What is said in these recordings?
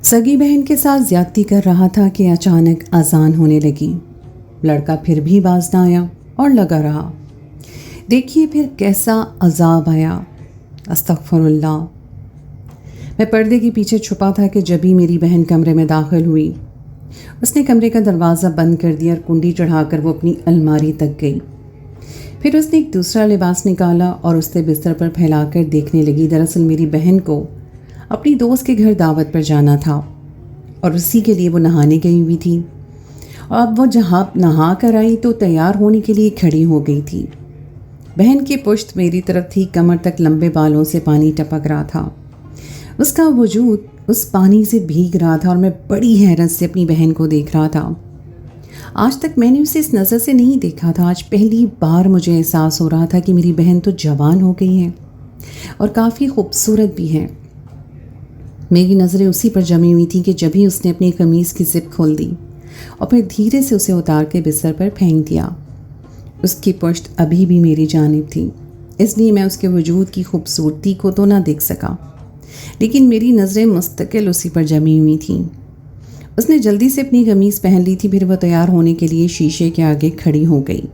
सगी बहन के साथ ज्यादती कर रहा था कि अचानक अजान होने लगी। लड़का फिर भी बाज न आया और लगा रहा। देखिए फिर कैसा अजाब आया। अस्तगफिरुल्लाह। मैं पर्दे के पीछे छुपा था कि जब ही मेरी बहन कमरे में दाखिल हुई। उसने कमरे का दरवाज़ा बंद कर दिया और कुंडी चढ़ाकर वो अपनी अलमारी तक गई। फिर उसने एक दूसरा लिबास निकाला और उससे बिस्तर पर फैलाकर देखने लगी। दरअसल मेरी बहन को अपनी दोस्त के घर दावत पर जाना था और उसी के लिए वो नहाने गई हुई थी। और अब वो जहाँ नहा कर आई तो तैयार होने के लिए खड़ी हो गई थी। बहन की पुश्त मेरी तरफ थी, कमर तक लंबे बालों से पानी टपक रहा था। उसका वजूद उस पानी से भीग रहा था और मैं बड़ी हैरत से अपनी बहन को देख रहा था। आज तक मैंने उसे इस नज़र से नहीं देखा था। आज पहली बार मुझे एहसास हो रहा था कि मेरी बहन तो जवान हो गई है और काफ़ी खूबसूरत भी है। मेरी नज़रें उसी पर जमी हुई थी कि जब ही उसने अपनी कमीज़ की ज़िप खोल दी और फिर धीरे से उसे उतार के बिस्तर पर फेंक दिया। उसकी पुश्त अभी भी मेरी जानिब थी, इसलिए मैं उसके वजूद की खूबसूरती को तो ना देख सका, लेकिन मेरी नज़रें मुस्तकिल उसी पर जमी हुई थीं। उसने जल्दी से अपनी कमीज़ पहन ली थी। फिर वह तैयार होने के लिए शीशे के आगे खड़ी हो गई।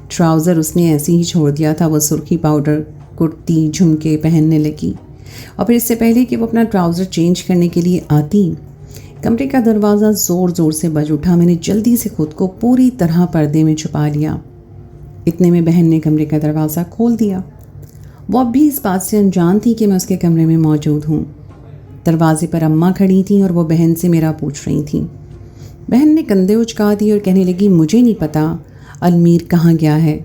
ट्राउज़र उसने ऐसे ही छोड़ दिया था। वह सुर्खी पाउडर, कुर्ती, झुमके पहनने लगी और फिर इससे पहले कि वो अपना ट्राउज़र चेंज करने के लिए आती, कमरे का दरवाज़ा ज़ोर ज़ोर से बज उठा। मैंने जल्दी से खुद को पूरी तरह पर्दे में छुपा लिया। इतने में बहन ने कमरे का दरवाज़ा खोल दिया। वो अब भी इस बात से अनजान थी कि मैं उसके कमरे में मौजूद हूँ। दरवाजे पर अम्मा खड़ी थी और वो बहन से मेरा पूछ रही थी। बहन ने कंधे उचका दी और कहने लगी, मुझे नहीं पता अलमीर कहाँ गया है।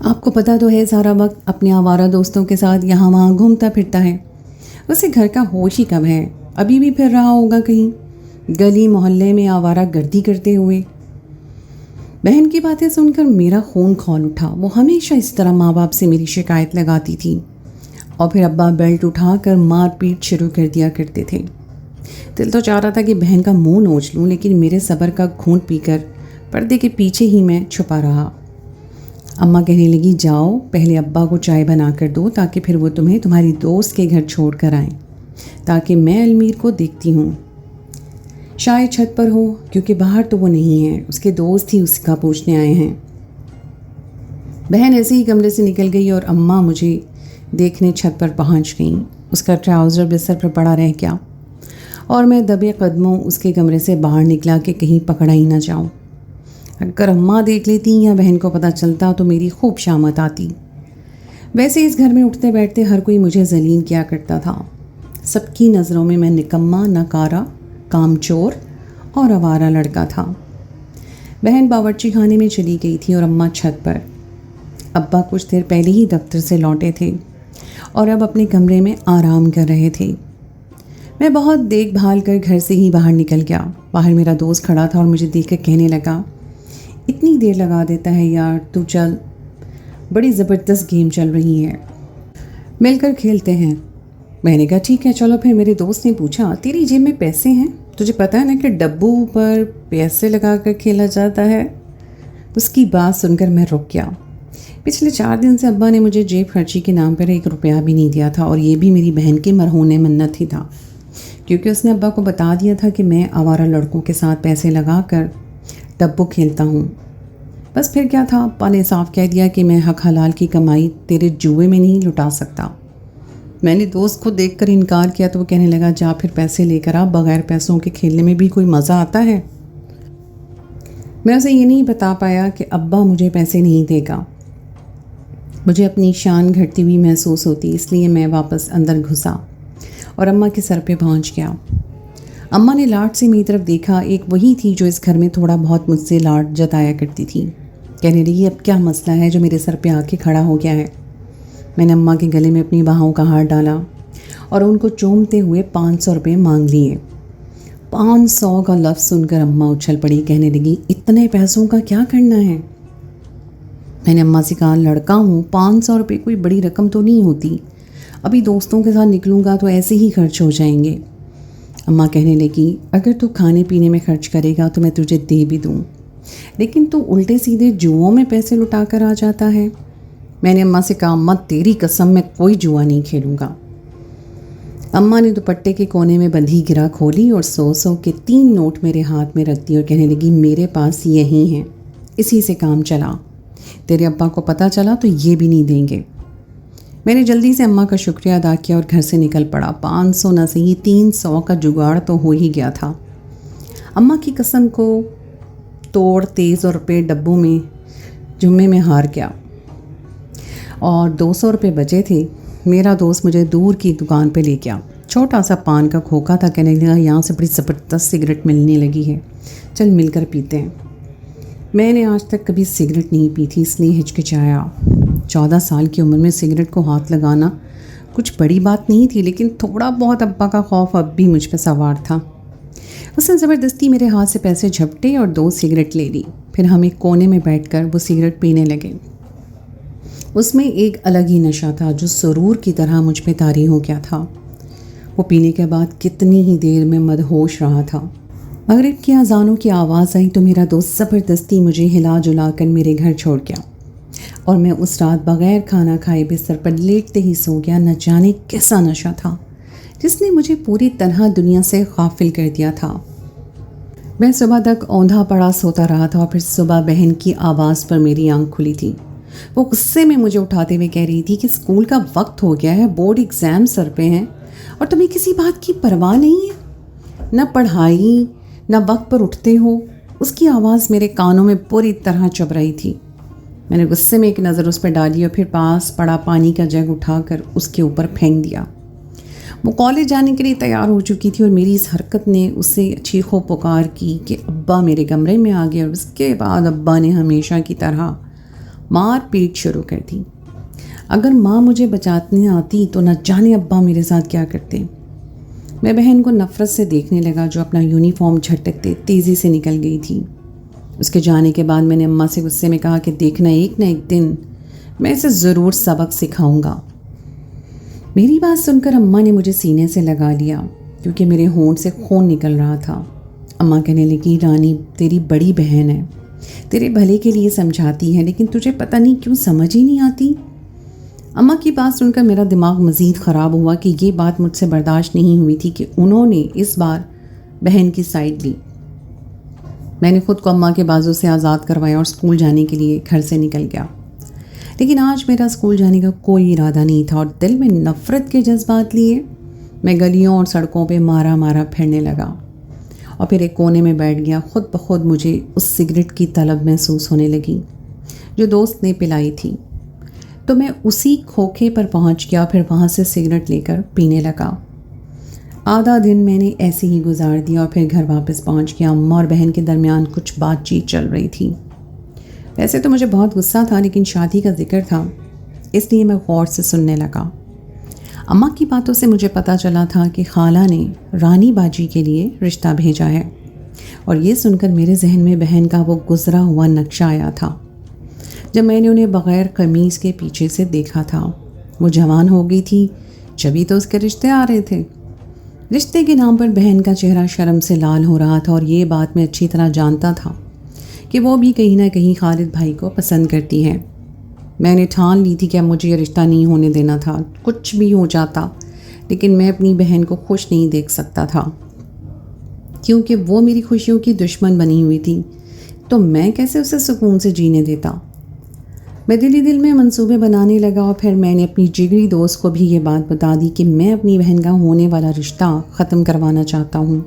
आपको पता तो है सारा वक्त अपने आवारा दोस्तों के साथ यहाँ वहाँ घूमता फिरता है। उसे घर का होश ही कब है। अभी भी फिर रहा होगा कहीं गली मोहल्ले में आवारा गर्दी करते हुए। बहन की बातें सुनकर मेरा खून खौल उठा। वो हमेशा इस तरह माँ बाप से मेरी शिकायत लगाती थी और फिर अब्बा बेल्ट उठाकर मार पीट शुरू कर दिया करते थे। दिल तो चाह रहा था कि बहन का मुंह नोच लूँ, लेकिन मेरे सब्र का घूंट पीकर पर्दे के पीछे ही मैं छुपा रहा। अम्मा कहने लगी, जाओ पहले अब्बा को चाय बना कर दो ताकि फिर वो तुम्हें तुम्हारी दोस्त के घर छोड़ कर आएँ, ताकि मैं अलमीर को देखती हूँ। शायद छत पर हो, क्योंकि बाहर तो वो नहीं है। उसके दोस्त ही उसका पूछने आए हैं। बहन ऐसे ही कमरे से निकल गई और अम्मा मुझे देखने छत पर पहुँच गई। उसका ट्राउज़र बिस्तर पर पड़ा रह गया और मैं दबे कदमों उसके कमरे से बाहर निकला कि कहीं पकड़ा ही ना जाऊँ। अगर अम्मा देख लेती या बहन को पता चलता तो मेरी खूब शामत आती। वैसे इस घर में उठते बैठते हर कोई मुझे जलील किया करता था। सबकी नज़रों में मैं निकम्मा, नकारा, कामचोर और आवारा लड़का था। बहन बावर्ची खाने में चली गई थी और अम्मा छत पर। अब्बा कुछ देर पहले ही दफ्तर से लौटे थे और अब अपने कमरे में आराम कर रहे थे। मैं बहुत देखभाल कर घर से ही बाहर निकल गया। बाहर मेरा दोस्त खड़ा था और मुझे देखकर कहने लगा, इतनी देर लगा देता है यार, तू चल, बड़ी ज़बरदस्त गेम चल रही है, मिलकर खेलते हैं। मैंने कहा ठीक है चलो। फिर मेरे दोस्त ने पूछा, तेरी जेब में पैसे हैं? तुझे पता है ना कि डब्बू पर पैसे लगा कर खेला जाता है। उसकी बात सुनकर मैं रुक गया। पिछले 4 दिन से अब्बा ने मुझे जेब खर्ची के नाम पर 1 रुपया भी नहीं दिया था और ये भी मेरी बहन की मरहून मन्नत ही था, क्योंकि उसने अब्बा को बता दिया था कि मैं आवारा लड़कों के साथ पैसे लगा कर डब्बू खेलता हूँ। बस फिर क्या था, अब्बा ने साफ कह दिया कि मैं हक हलाल की कमाई तेरे जुए में नहीं लुटा सकता। मैंने दोस्त को देखकर इनकार किया तो वो कहने लगा, जा फिर पैसे लेकर आ, बगैर पैसों के खेलने में भी कोई मज़ा आता है। मैं उसे ये नहीं बता पाया कि अब्बा मुझे पैसे नहीं देगा। मुझे अपनी शान घटती हुई महसूस होती, इसलिए मैं वापस अंदर घुसा और अम्मा के सर पे पहुंच गया। अम्मा ने लाड से मेरी तरफ देखा। एक वही थी जो इस घर में थोड़ा बहुत मुझसे लाड जताया करती थी। कहने लगी, अब क्या मसला है जो मेरे सर पे आके खड़ा हो गया है। मैंने अम्मा के गले में अपनी बाहों का हाथ डाला और उनको चूमते हुए 500 रुपये मांग लिए। 500 का लफ्ज़ सुनकर अम्मा उछल पड़ी। कहने लगी, इतने पैसों का क्या करना है? मैंने अम्मा से कहा, लड़का हूँ, 500 रुपये कोई बड़ी रकम तो नहीं होती। अभी दोस्तों के साथ निकलूँगा तो ऐसे ही खर्च हो जाएंगे। अम्मा कहने लगी, अगर तू खाने पीने में खर्च करेगा तो मैं तुझे दे भी दूँ, लेकिन तू उल्टे सीधे जुओं में पैसे लुटा कर आ जाता है। मैंने अम्मा से कहा, अम्मा तेरी कसम मैं कोई जुआ नहीं खेलूँगा। अम्मा ने दुपट्टे के कोने में बंधी गिरा खोली और 100 के 3 नोट मेरे हाथ में रख दी और कहने लगी, मेरे पास यही हैं, इसी से काम चला। तेरे अब्बा को पता चला तो ये भी नहीं देंगे। मैंने जल्दी से अम्मा का शुक्रिया अदा किया और घर से निकल पड़ा। 500 न सही 300 का जुगाड़ तो हो ही गया था। अम्मा की कसम को तोड़ 2300 रुपये डब्बों में जुम्मे में हार गया और 200 रुपये बचे थे। मेरा दोस्त मुझे दूर की दुकान पे ले गया। छोटा सा पान का खोखा था। कहने लगा, यहाँ से बड़ी ज़बरदस्त सिगरेट मिलने लगी है, चल मिलकर पीते हैं। मैंने आज तक कभी सिगरेट नहीं पी थी, इसलिए हिचकिचाया। 14 साल की उम्र में सिगरेट को हाथ लगाना कुछ बड़ी बात नहीं थी, लेकिन थोड़ा बहुत अब्बा का खौफ अब भी मुझ पर सवार था। उसने ज़बरदस्ती मेरे हाथ से पैसे झपटे और 2 सिगरेट ले ली। फिर हम एक कोने में बैठकर वो सिगरेट पीने लगे। उसमें एक अलग ही नशा था जो सुरूर की तरह मुझ पे तारी हो गया था। वो पीने के बाद कितनी ही देर में मदहोश रहा था। मगरिब की अजानों की आवाज़ आई तो मेरा दोस्त ज़बरदस्ती मुझे हिला जुला कर मेरे घर छोड़ गया और मैं उस रात बग़ैर खाना खाए बिस्तर पर लेटते ही सो गया। न जाने कैसा नशा था जिसने मुझे पूरी तरह दुनिया से गाफिल कर दिया था। मैं सुबह तक औंधा पड़ा सोता रहा था और फिर सुबह बहन की आवाज़ पर मेरी आंख खुली थी। वो गुस्से में मुझे उठाते हुए कह रही थी कि स्कूल का वक्त हो गया है, बोर्ड एग्ज़ाम सर पे हैं और तुम्हें किसी बात की परवाह नहीं है, न पढ़ाई न वक्त पर उठते हो। उसकी आवाज़ मेरे कानों में पूरी तरह चुभ रही थी। मैंने गुस्से में एक नज़र उस पर डाली और फिर पास पड़ा पानी का जग उठाकर उसके ऊपर फेंक दिया। वो कॉलेज जाने के लिए तैयार हो चुकी थी और मेरी इस हरकत ने उससे चीखो पुकार की कि अब्बा मेरे कमरे में आ गए। और उसके बाद अब्बा ने हमेशा की तरह मार पीट शुरू कर दी। अगर माँ मुझे बचाने आती तो न जाने अब्बा मेरे साथ क्या करते। मैं बहन को नफ़रत से देखने लगा जो अपना यूनिफॉर्म झटकते तेज़ी से निकल गई थी। उसके जाने के बाद मैंने अम्मा से गुस्से में कहा कि देखना एक न एक दिन मैं इसे ज़रूर सबक सिखाऊंगा। मेरी बात सुनकर अम्मा ने मुझे सीने से लगा लिया क्योंकि मेरे होंठ से खून निकल रहा था। अम्मा कहने लगी, रानी तेरी बड़ी बहन है, तेरे भले के लिए समझाती है, लेकिन तुझे पता नहीं क्यों समझ ही नहीं आती। अम्मा की बात सुनकर मेरा दिमाग मज़ीद ख़राब हुआ कि ये बात मुझसे बर्दाश्त नहीं हुई थी कि उन्होंने इस बार बहन की साइड ली। मैंने ख़ुद को अम्मा के बाजू से आज़ाद करवाया और स्कूल जाने के लिए घर से निकल गया। लेकिन आज मेरा स्कूल जाने का कोई इरादा नहीं था और दिल में नफ़रत के जज्बात लिए मैं गलियों और सड़कों पे मारा मारा फिरने लगा और फिर एक कोने में बैठ गया। ख़ुद ब खुद मुझे उस सिगरेट की तलब महसूस होने लगी जो दोस्त ने पिलाई थी, तो मैं उसी खोखे पर पहुंच गया। फिर वहाँ से सिगरेट लेकर पीने लगा। आधा दिन मैंने ऐसे ही गुजार दिया और फिर घर वापस पहुंच गया। अम्मा और बहन के दरमियान कुछ बातचीत चल रही थी। वैसे तो मुझे बहुत गुस्सा था, लेकिन शादी का जिक्र था इसलिए मैं गौर से सुनने लगा। अम्मा की बातों से मुझे पता चला था कि खाला ने रानी बाजी के लिए रिश्ता भेजा है और ये सुनकर मेरे जहन में बहन का वो गुजरा हुआ नक्शा आया था जब मैंने उन्हें बग़ैर कमीज़ के पीछे से देखा था। वो जवान हो गई थी, जभी तो उसके रिश्ते आ रहे थे। रिश्ते के नाम पर बहन का चेहरा शर्म से लाल हो रहा था और ये बात मैं अच्छी तरह जानता था कि वो भी कहीं ना कहीं खालिद भाई को पसंद करती है। मैंने ठान ली थी कि अब मुझे ये रिश्ता नहीं होने देना था, कुछ भी हो जाता, लेकिन मैं अपनी बहन को खुश नहीं देख सकता था क्योंकि वो मेरी खुशियों की दुश्मन बनी हुई थी। तो मैं कैसे उसे सुकून से जीने देता। मैं दिल ही दिल में मंसूबे बनाने लगा और फिर मैंने अपनी जिगरी दोस्त को भी ये बात बता दी कि मैं अपनी बहन का होने वाला रिश्ता ख़त्म करवाना चाहता हूँ।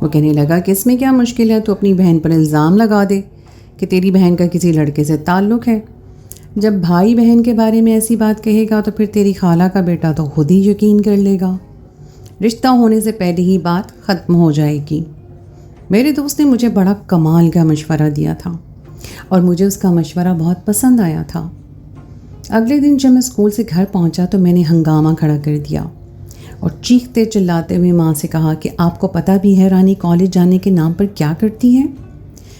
वो कहने लगा कि इसमें क्या मुश्किल है, तो अपनी बहन पर इल्ज़ाम लगा दे कि तेरी बहन का किसी लड़के से ताल्लुक़ है। जब भाई बहन के बारे में ऐसी बात कहेगा तो फिर तेरी खाला का बेटा तो खुद ही यकीन कर लेगा। रिश्ता होने से पहले ही बात ख़त्म हो जाएगी। मेरे दोस्त ने मुझे बड़ा कमाल का मशवरा दिया था और मुझे उसका मशवरा बहुत पसंद आया था। अगले दिन जब मैं स्कूल से घर पहुंचा तो मैंने हंगामा खड़ा कर दिया और चीखते चिल्लाते हुए माँ से कहा कि आपको पता भी है रानी कॉलेज जाने के नाम पर क्या करती है।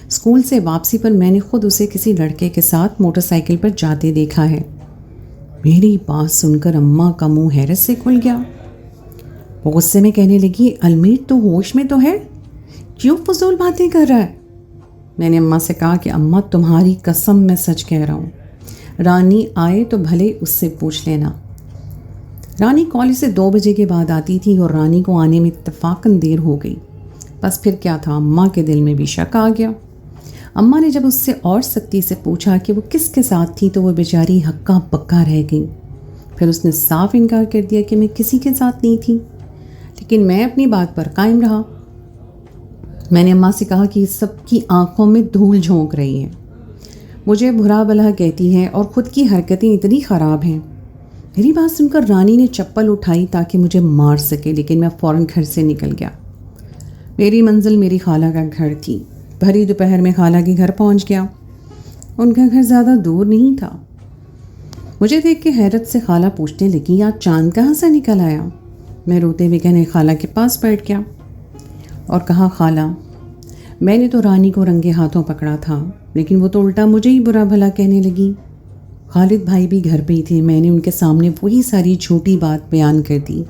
स्कूल से वापसी पर मैंने खुद उसे किसी लड़के के साथ मोटरसाइकिल पर जाते देखा है। मेरी बात सुनकर अम्मा का मुंह हैरत से खुल गया। वो गुस्से में कहने लगी, अलमीर तो होश में तो है, क्यों फजूल बातें कर रहा है। मैंने अम्मा से कहा कि अम्मा तुम्हारी कसम मैं सच कह रहा हूँ, रानी आए तो भले उससे पूछ लेना। رانی کالج سے 2 بجے کے بعد آتی تھی اور رانی کو آنے میں اتفاقاً دیر ہو گئی۔ بس پھر کیا تھا، اماں کے دل میں بھی شک آ گیا۔ اماں نے جب اس سے اور سختی سے پوچھا کہ وہ کس کے ساتھ تھی تو وہ بیچاری ہکا بکا رہ گئی۔ پھر اس نے صاف انکار کر دیا کہ میں کسی کے ساتھ نہیں تھی، لیکن میں اپنی بات پر قائم رہا۔ میں نے اماں سے کہا کہ سب کی آنکھوں میں دھول جھونک رہی ہے، مجھے برا بھلا کہتی ہے اور خود کی حرکتیں اتنی خراب ہیں۔ میری بات سن کر رانی نے چپل اٹھائی تاکہ مجھے مار سکے، لیکن میں فوراً گھر سے نکل گیا۔ میری منزل میری خالہ کا گھر تھی۔ بھری دوپہر میں خالہ کے گھر پہنچ گیا۔ ان کا گھر زیادہ دور نہیں تھا۔ مجھے دیکھ کے حیرت سے خالہ پوچھنے لگی، آج چاند کہاں سے نکل آیا؟ میں روتے ہوئے کہنے خالہ کے پاس بیٹھ گیا اور کہا، خالہ میں نے تو رانی کو رنگے ہاتھوں پکڑا تھا، لیکن وہ تو الٹا مجھے ہی برا بھلا کہنے لگی۔ خالد بھائی بھی گھر پہ ہی تھے۔ میں نے ان کے سامنے وہی ساری جھوٹی بات بیان کر دی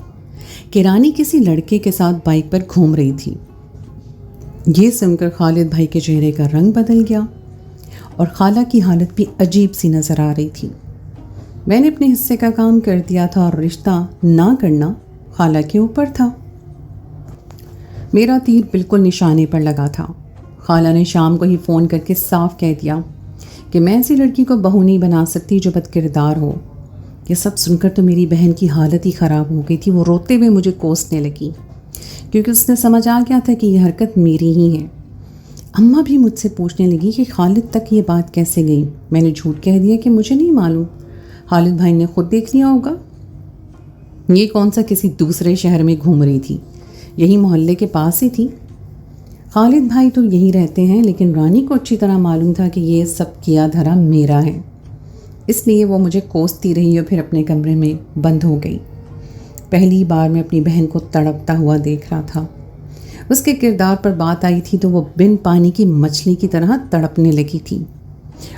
کہ رانی کسی لڑکے کے ساتھ بائک پر گھوم رہی تھی۔ یہ سن کر خالد بھائی کے چہرے کا رنگ بدل گیا اور خالہ کی حالت بھی عجیب سی نظر آ رہی تھی۔ میں نے اپنے حصے کا کام کر دیا تھا اور رشتہ نہ کرنا خالہ کے اوپر تھا۔ میرا تیر بالکل نشانے پر لگا تھا۔ خالہ نے شام کو ہی فون کر کے صاف کہہ دیا کہ میں ایسی لڑکی کو بہو نہیں بنا سکتی جو بد کردار ہو۔ یہ سب سن کر تو میری بہن کی حالت ہی خراب ہو گئی تھی۔ وہ روتے ہوئے مجھے کوسنے لگی کیونکہ اس نے سمجھ آ گیا تھا کہ یہ حرکت میری ہی ہے۔ اماں بھی مجھ سے پوچھنے لگی کہ خالد تک یہ بات کیسے گئی۔ میں نے جھوٹ کہہ دیا کہ مجھے نہیں معلوم، خالد بھائی نے خود دیکھ لیا ہوگا۔ یہ کون سا کسی دوسرے شہر میں گھوم رہی تھی، یہی محلے کے پاس ہی تھی۔ خالد بھائی تو یہی رہتے ہیں، لیکن رانی کو اچھی طرح معلوم تھا کہ یہ سب کیا دھرا میرا ہے، اس لیے وہ مجھے کوستی رہی اور پھر اپنے کمرے میں بند ہو گئی۔ پہلی بار میں اپنی بہن کو تڑپتا ہوا دیکھ رہا تھا۔ اس کے کردار پر بات آئی تھی تو وہ بن پانی کی مچھلی کی طرح تڑپنے لگی تھی،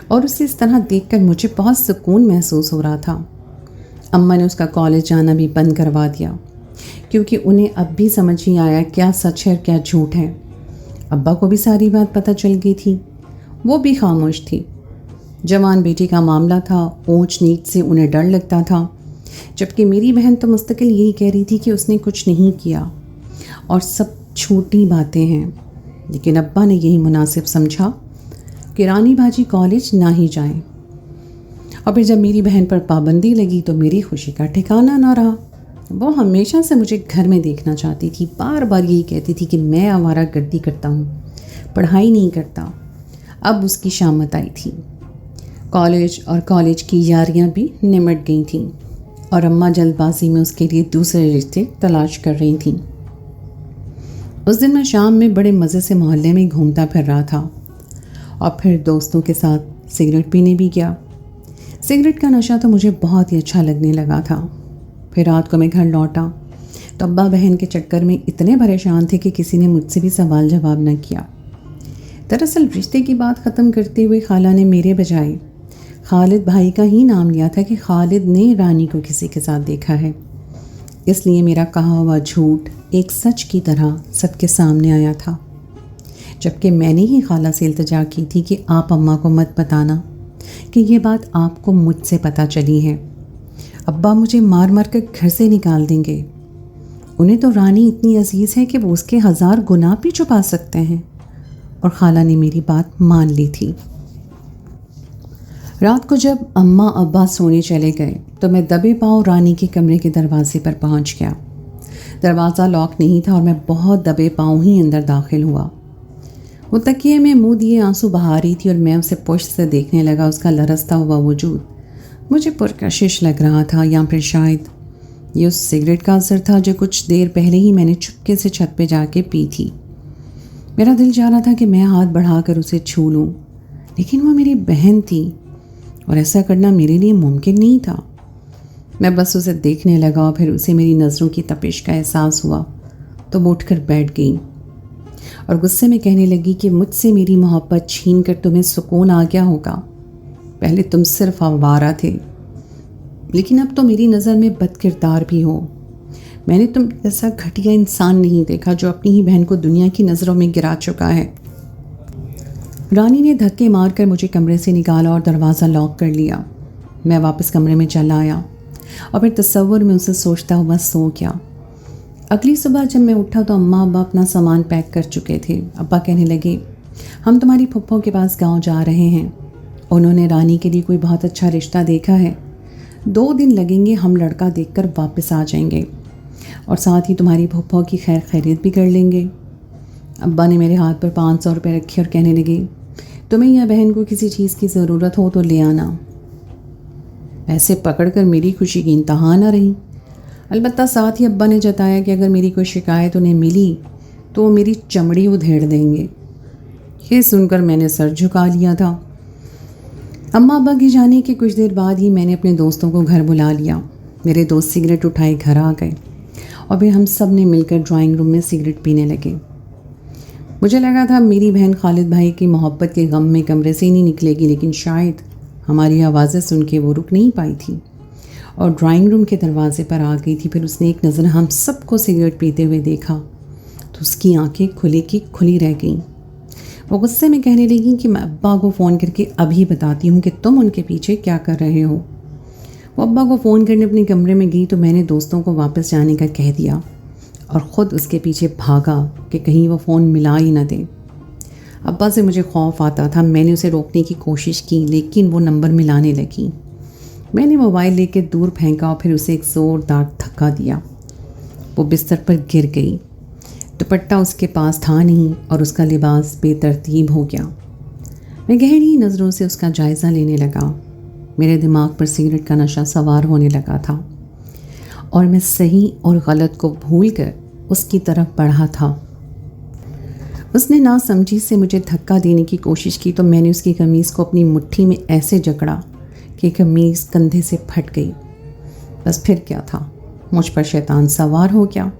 اور اسے اس طرح دیکھ کر مجھے بہت سکون محسوس ہو رہا تھا۔ اماں نے اس کا کالج جانا بھی بند کروا دیا کیونکہ انہیں اب بھی سمجھ نہیں آیا کیا سچ ہے اور کیا جھوٹ ہے۔ ابا کو بھی ساری بات پتہ چل گئی تھی، وہ بھی خاموش تھی۔ جوان بیٹی کا معاملہ تھا، اونچ نیچ سے انہیں ڈر لگتا تھا، جبکہ میری بہن تو مستقل یہی کہہ رہی تھی کہ اس نے کچھ نہیں کیا اور سب چھوٹی باتیں ہیں۔ لیکن ابا نے یہی مناسب سمجھا کہ رانی باجی کالج نہ ہی جائیں، اور پھر جب میری بہن پر پابندی لگی تو میری خوشی کا ٹھکانہ نہ رہا۔ وہ ہمیشہ سے مجھے گھر میں دیکھنا چاہتی تھی، بار بار یہی کہتی تھی کہ میں آوارہ گردی کرتا ہوں، پڑھائی نہیں کرتا۔ اب اس کی شامت آئی تھی، کالج اور کالج کی یاریاں بھی نمٹ گئی تھیں، اور اماں جلد بازی میں اس کے لیے دوسرے رشتے تلاش کر رہی تھیں۔ اس دن میں شام میں بڑے مزے سے محلے میں گھومتا پھر رہا تھا، اور پھر دوستوں کے ساتھ سگریٹ پینے بھی گیا۔ سگریٹ کا نشہ تو مجھے بہت ہی اچھا لگنے لگا تھا۔ پھر رات کو میں گھر لوٹا تو ابا بہن کے چکر میں اتنے پریشان تھے کہ کسی نے مجھ سے بھی سوال جواب نہ کیا۔ دراصل رشتے کی بات ختم کرتے ہوئے خالہ نے میرے بجائے خالد بھائی کا ہی نام لیا تھا کہ خالد نے رانی کو کسی کے ساتھ دیکھا ہے۔ اس لیے میرا کہا ہوا جھوٹ ایک سچ کی طرح سب کے سامنے آیا تھا، جبکہ میں نے ہی خالہ سے التجا کی تھی کہ آپ اماں کو مت بتانا کہ یہ بات آپ کو مجھ سے پتہ چلی ہے، ابا مجھے مار مار کر گھر سے نکال دیں گے۔ انہیں تو رانی اتنی عزیز ہے کہ وہ اس کے 1000 گناہ بھی چھپا سکتے ہیں، اور خالہ نے میری بات مان لی تھی۔ رات کو جب اماں ابا سونے چلے گئے تو میں دبے پاؤں رانی کے کمرے کے دروازے پر پہنچ گیا۔ دروازہ لاک نہیں تھا اور میں بہت دبے پاؤں ہی اندر داخل ہوا۔ وہ تکیے میں منہ دیے آنسو بہا رہی تھی اور میں اسے پشت سے دیکھنے لگا۔ اس کا لرزتا ہوا وجود مجھے پرکشش لگ رہا تھا، یا پھر شاید یہ اس سگریٹ کا اثر تھا جو کچھ دیر پہلے ہی میں نے چپکے سے چھت پہ جا کے پی تھی۔ میرا دل چاہ رہا تھا کہ میں ہاتھ بڑھا کر اسے چھو لوں، لیکن وہ میری بہن تھی اور ایسا کرنا میرے لیے ممکن نہیں تھا۔ میں بس اسے دیکھنے لگا اور پھر اسے میری نظروں کی تپش کا احساس ہوا تو وہ اٹھ کر بیٹھ گئی اور غصے میں کہنے لگی کہ مجھ سے میری محبت چھین کر تمہیں سکون آ گیا ہوگا۔ پہلے تم صرف آوارہ تھے، لیکن اب تو میری نظر میں بد کردار بھی ہو۔ میں نے تم جیسا گھٹیا انسان نہیں دیکھا جو اپنی ہی بہن کو دنیا کی نظروں میں گرا چکا ہے۔ رانی نے دھکے مار کر مجھے کمرے سے نکالا اور دروازہ لاک کر لیا۔ میں واپس کمرے میں چلا آیا۔ और फिर तसव्वुर में उसे सोचता हुआ सो गया। अगली सुबह जब मैं उठा तो अम्मा अब्बा अपना सामान पैक कर चुके थे। अब्बा कहने लगे, हम तुम्हारी फुप्पो के पास गांव जा रहे हैं, उन्होंने रानी के लिए कोई बहुत अच्छा रिश्ता देखा है, 2 दिन लगेंगे, हम लड़का देखकर वापस आ जाएंगे और साथ ही तुम्हारी फुप्पो की खैर खैरियत भी कर लेंगे। अब्बा ने मेरे हाथ पर 500 रुपये रखे और कहने लगे, तुम्हें या बहन को किसी चीज़ की ज़रूरत हो तो ले आना। पैसे पकड़कर मेरी खुशी की इंतहा न रही। अलबत्ता साथ ही अब्बा ने जताया कि अगर मेरी कोई शिकायत उन्हें मिली तो वो मेरी चमड़ी उधेड़ देंगे। ये सुनकर मैंने सर झुका लिया था। अम्मा अब्बा के जाने के कुछ देर बाद ही मैंने अपने दोस्तों को घर बुला लिया। मेरे दोस्त सिगरेट उठाए घर आ गए और फिर हम सब ने मिलकर ड्राइंग रूम में सिगरेट पीने लगे। मुझे लगा था मेरी बहन खालिद भाई की मोहब्बत के गम में कमरे से ही नहीं निकलेगी, लेकिन शायद हमारी आवाज़ें सुन के वो रुक नहीं पाई थी और ड्राइंग रूम के दरवाजे पर आ गई थी। फिर उसने एक नज़र हम सबको सिगरेट पीते हुए देखा तो उसकी आंखें खुली की खुली रह गईं। वो गुस्से में कहने लगी कि मैं अब्बा को फ़ोन करके अभी बताती हूँ कि तुम उनके पीछे क्या कर रहे हो। वो अब्बा को फ़ोन करने अपने कमरे में गई तो मैंने दोस्तों को वापस जाने का कह दिया और ख़ुद उसके पीछे भागा कि कहीं वो फ़ोन मिला ही न दे। अब्बा से मुझे खौफ आता था। मैंने उसे रोकने की कोशिश की लेकिन वो नंबर मिलाने लगी। मैंने मोबाइल लेकर दूर फेंका और फिर उसे एक ज़ोरदार धक्का दिया। वो बिस्तर पर गिर गई। दुपट्टा उसके पास था नहीं और उसका लिबास बेतरतीब हो गया। मैं गहरी नज़रों से उसका जायज़ा लेने लगा। मेरे दिमाग पर सिगरेट का नशा सवार होने लगा था और मैं सही और गलत को भूलकर उसकी तरफ बढ़ा था। उसने नासमझी से मुझे धक्का देने की कोशिश की तो मैंने उसकी कमीज़ को अपनी मुट्ठी में ऐसे जकड़ा कि कमीज़ कंधे से फट गई। बस फिर क्या था, मुझ पर शैतान सवार हो गया।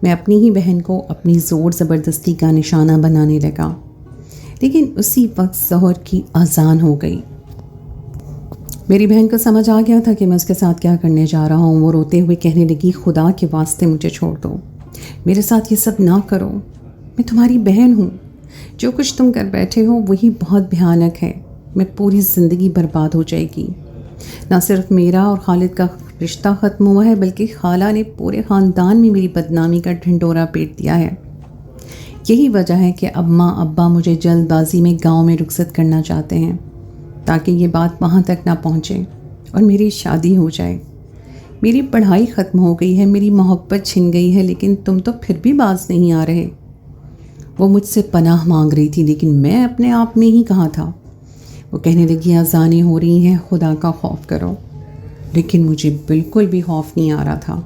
मैं अपनी ही बहन को अपनी ज़ोर ज़बरदस्ती का निशाना बनाने लगा, लेकिन उसी वक्त ज़ोहर की अज़ान हो गई। मेरी बहन को समझ आ गया था कि मैं उसके साथ क्या करने जा रहा हूँ। वो रोते हुए कहने लगी, खुदा के वास्ते मुझे छोड़ दो, मेरे साथ ये सब ना करो, मैं तुम्हारी बहन हूँ। जो कुछ तुम कर बैठे हो वही बहुत भयानक है। मैं पूरी ज़िंदगी बर्बाद हो जाएगी। ना सिर्फ मेरा और खालिद का रिश्ता ख़त्म हुआ है बल्कि खाला ने पूरे ख़ानदान में मेरी बदनामी का ढिंढोरा पीट दिया है। यही वजह है कि अम्मा अब्बा मुझे जल्दबाजी में गांव में रुखसत करना चाहते हैं ताकि ये बात वहाँ तक ना पहुँचे और मेरी शादी हो जाए। मेरी पढ़ाई ख़त्म हो गई है, मेरी मोहब्बत छिन गई है, लेकिन तुम तो फिर भी बाज नहीं आ रहे। वो मुझसे पनाह मांग रही थी लेकिन मैं अपने आप में ही कहाँ था। वो कहने लगी, अज़ानें हो रही हैं, खुदा का खौफ करो। लेकिन मुझे बिल्कुल भी खौफ नहीं आ रहा था।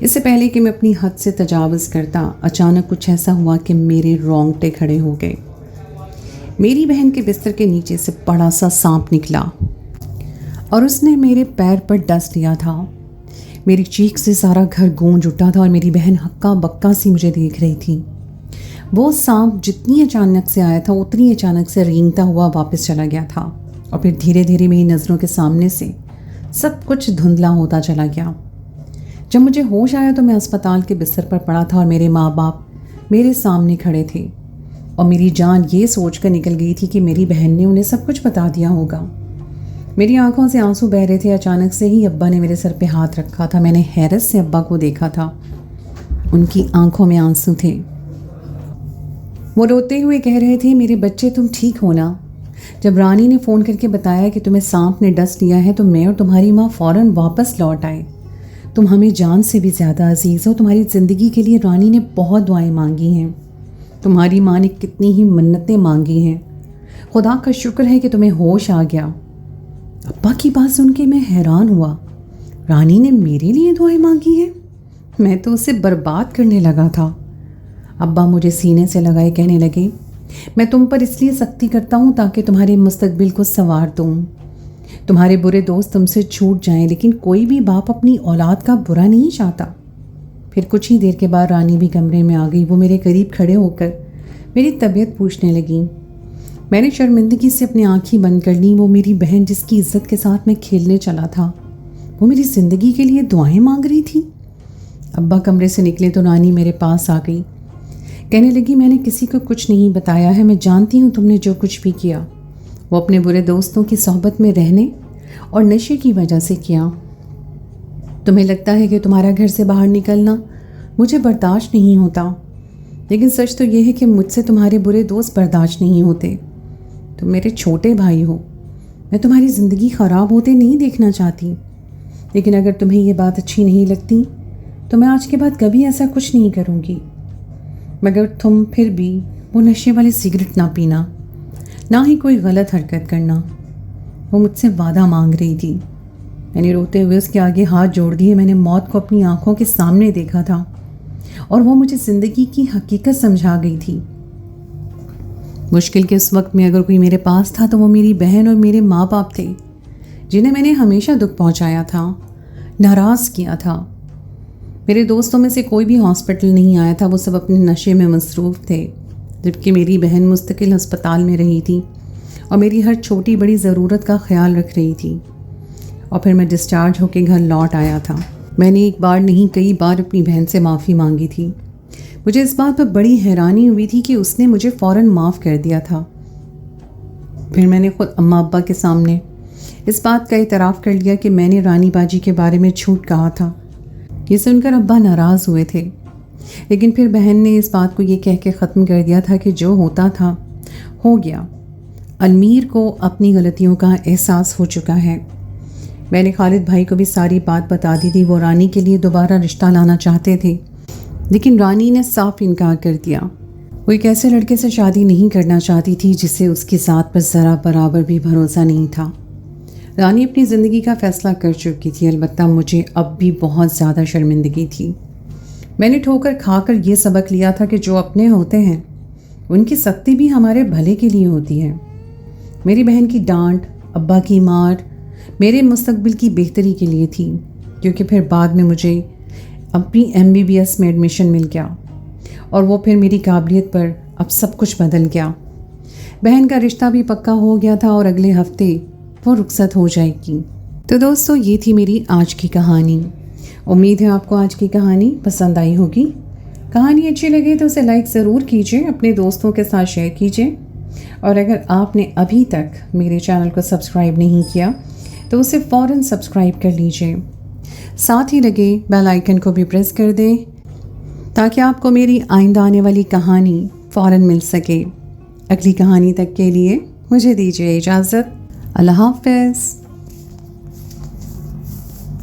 इससे पहले कि मैं अपनी हद से तजावुज़ करता, अचानक कुछ ऐसा हुआ कि मेरे रोंगटे खड़े हो गए। मेरी बहन के बिस्तर के नीचे से बड़ा सा सांप निकला और उसने मेरे पैर पर डस लिया था। मेरी चीख से सारा घर गूंज उठा था और मेरी बहन हक्का बक्का सी मुझे देख रही थी। वो सांप जितनी अचानक से आया था उतनी अचानक से रेंगता हुआ वापस चला गया था और फिर धीरे धीरे मेरी नज़रों के सामने से सब कुछ धुंधला होता चला गया। जब मुझे होश आया तो मैं अस्पताल के बिस्तर पर पड़ा था और मेरे माँ बाप मेरे सामने खड़े थे और मेरी जान ये सोच कर निकल गई थी कि मेरी बहन ने उन्हें सब कुछ बता दिया होगा। मेरी आंखों से आंसू बह रहे थे। अचानक से ही अब्बा ने मेरे सर पे हाथ रखा था। मैंने हैरत से अब्बा को देखा था, उनकी आंखों में आंसू थे। वो रोते हुए कह रहे थे, मेरे बच्चे तुम ठीक हो ना? जब रानी ने फ़ोन करके बताया कि तुम्हें सांप ने डस लिया है तो मैं और तुम्हारी माँ फ़ौरन वापस लौट आए। तुम हमें जान से भी ज़्यादा अजीज़ हो। तुम्हारी ज़िंदगी के लिए रानी ने बहुत दुआएं मांगी हैं। तुम्हारी माँ ने कितनी ही मन्नतें मांगी हैं। खुदा का शुक्र है कि तुम्हें होश आ गया। अब्बा की बात सुन के मैं हैरान हुआ। रानी ने मेरे लिए दुआएं मांगी हैं? मैं तो उसे बर्बाद करने लगा था। अब्बा मुझे सीने से लगाए कहने लगे, मैं तुम पर इसलिए सख्ती करता हूँ ताकि तुम्हारे मुस्तकबिल को संवार दूँ। तुम्हारे बुरे दोस्त तुमसे छूट जाएं, लेकिन कोई भी बाप अपनी औलाद का बुरा नहीं चाहता। फिर कुछ ही देर के बाद रानी भी कमरे में आ गई। वो मेरे करीब खड़े होकर मेरी तबीयत पूछने लगी। मैंने शर्मिंदगी से अपनी आँखें बंद कर ली। वो मेरी बहन जिसकी इज्जत के साथ मैं खेलने चला था, वो मेरी ज़िंदगी के लिए दुआएं मांग रही थी। अब्बा कमरे से निकले तो रानी मेरे पास आ गई। कहने लगी, मैंने किसी को कुछ नहीं बताया है। मैं जानती हूँ तुमने जो कुछ भी किया वो अपने बुरे दोस्तों की सोहबत में रहने और नशे की वजह से किया। تمہیں لگتا ہے کہ تمہارا گھر سے باہر نکلنا مجھے برداشت نہیں ہوتا، لیکن سچ تو یہ ہے کہ مجھ سے تمہارے برے دوست برداشت نہیں ہوتے۔ تم میرے چھوٹے بھائی ہو، میں تمہاری زندگی خراب ہوتے نہیں دیکھنا چاہتی، لیکن اگر تمہیں یہ بات اچھی نہیں لگتی تو میں آج کے بعد کبھی ایسا کچھ نہیں کروں گی۔ مگر تم پھر بھی وہ نشے والی سگریٹ نہ پینا، نہ ہی کوئی غلط حرکت کرنا۔ وہ مجھ سے وعدہ مانگ رہی تھی۔ میں نے روتے ہوئے اس کے آگے ہاتھ جوڑ دیے۔ میں نے موت کو اپنی آنکھوں کے سامنے دیکھا تھا اور وہ مجھے زندگی کی حقیقت سمجھا گئی تھی۔ مشکل کے اس وقت میں اگر کوئی میرے پاس تھا تو وہ میری بہن اور میرے ماں باپ تھے، جنہیں میں نے ہمیشہ دکھ پہنچایا تھا، ناراض کیا تھا۔ میرے دوستوں میں سے کوئی بھی ہاسپٹل نہیں آیا تھا، وہ سب اپنے نشے میں مصروف تھے، جبکہ میری بہن مستقل ہسپتال میں رہی تھی اور میری ہر چھوٹی بڑی ضرورت کا خیال رکھ رہی تھی۔ اور پھر میں ڈسچارج ہو کے گھر لوٹ آیا تھا۔ میں نے ایک بار نہیں کئی بار اپنی بہن سے معافی مانگی تھی۔ مجھے اس بات پر بڑی حیرانی ہوئی تھی کہ اس نے مجھے فوراً معاف کر دیا تھا۔ پھر میں نے خود اماں ابا کے سامنے اس بات کا اعتراف کر لیا کہ میں نے رانی باجی کے بارے میں جھوٹ کہا تھا۔ یہ سن کر ابا ناراض ہوئے تھے، لیکن پھر بہن نے اس بات کو یہ کہہ کے ختم کر دیا تھا کہ جو ہوتا تھا ہو گیا۔ المیر کو اپنی غلطیوں کا احساس ہو چکا ہے۔ میں نے خالد بھائی کو بھی ساری بات بتا دی تھی۔ وہ رانی کے لیے دوبارہ رشتہ لانا چاہتے تھے، لیکن رانی نے صاف انکار کر دیا۔ وہ ایک ایسے لڑکے سے شادی نہیں کرنا چاہتی تھی جسے اس کی ذات پر ذرا برابر بھی بھروسہ نہیں تھا۔ رانی اپنی زندگی کا فیصلہ کر چکی تھی، البتہ مجھے اب بھی بہت زیادہ شرمندگی تھی۔ میں نے ٹھوکر کھا کر یہ سبق لیا تھا کہ جو اپنے ہوتے ہیں ان کی سختی بھی ہمارے بھلے کے لیے ہوتی ہے۔ میری بہن کی ڈانٹ، ابا کی مار میرے مستقبل کی بہتری کے لیے تھی، کیونکہ پھر بعد میں مجھے اپنی MBBS میں ایڈمیشن مل گیا اور وہ پھر میری قابلیت پر اب سب کچھ بدل گیا۔ بہن کا رشتہ بھی پکا ہو گیا تھا اور اگلے ہفتے وہ رخصت ہو جائے گی۔ تو دوستو، یہ تھی میری آج کی کہانی۔ امید ہے آپ کو آج کی کہانی پسند آئی ہوگی۔ کہانی اچھی لگے تو اسے لائک ضرور کیجیے، اپنے دوستوں کے ساتھ شیئر کیجیے، اور اگر آپ نے ابھی تک میرے چینل کو سبسکرائب نہیں کیا تو اسے فوراً سبسکرائب کر لیجیے۔ ساتھ ہی لگے بیل آئیکن کو بھی پریس کر دیں تاکہ آپ کو میری آئندہ آنے والی کہانی فوراً مل سکے۔ اگلی کہانی تک کے لیے مجھے دیجیے اجازت۔ اللہ حافظ۔